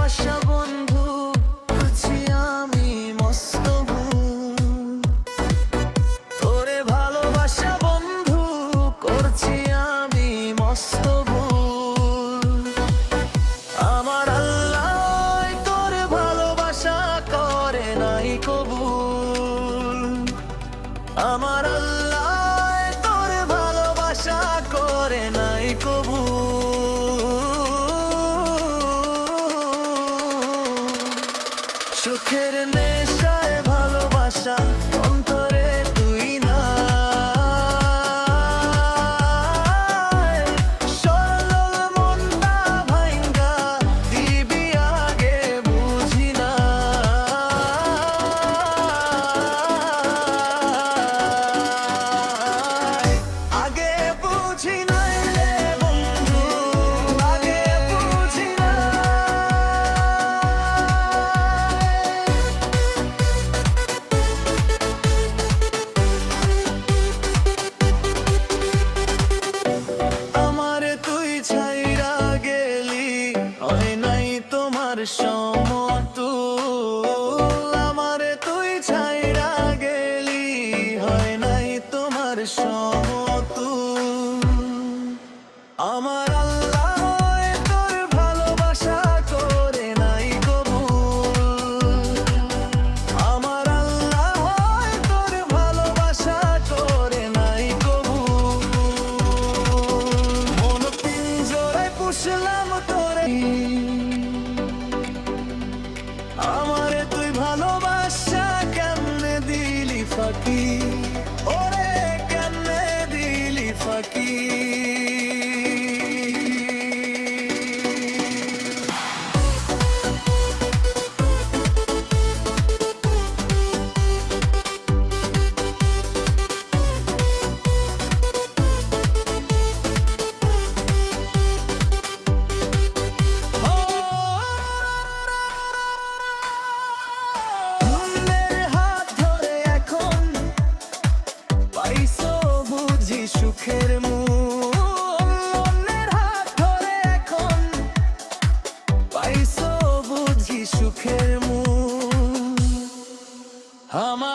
ভালোবাসা বন্ধু, আছি আমি মস্ত ভুল। তোরে ভালোবাসা বন্ধু, করছি আমি মস্ত ভুল। আমার আল্লাহ তোরে ভালোবাসা করে নাই কবুল। আমার আল্লাহ তোরে ভালোবাসা করে নাই কবুল। সুখের নেশায় ভালোবাসা অন্তরে তুই না, সরল মনটা ভাঙ্গা দিবি আগে বুঝি না। আগে বুঝি নাই রে বন্ধু, আগে বুঝি না। আমারে তুই ছাইরা গেলি, হয় নাই তোমার সমতুল। আমারে তুই ছাইরা গেলি, হয় নাই তোমার সমতুল। আমার আল্লাহ তোর ভালোবাসা করে নাই কবুল। আমার আল্লাহ তোর ভালোবাসা করে নাই কবুল। মন পিঞ্জরায় পুষলাম তোরে, আমারে তুই ভালোবাসা কেমনে দিলি ফাঁকি, ওরে কেমনে দিলি ফাঁকি। সুখের মূল, অন্যের হাত ধরে এখন পাইছো বুঝি সুখের মূল। আমার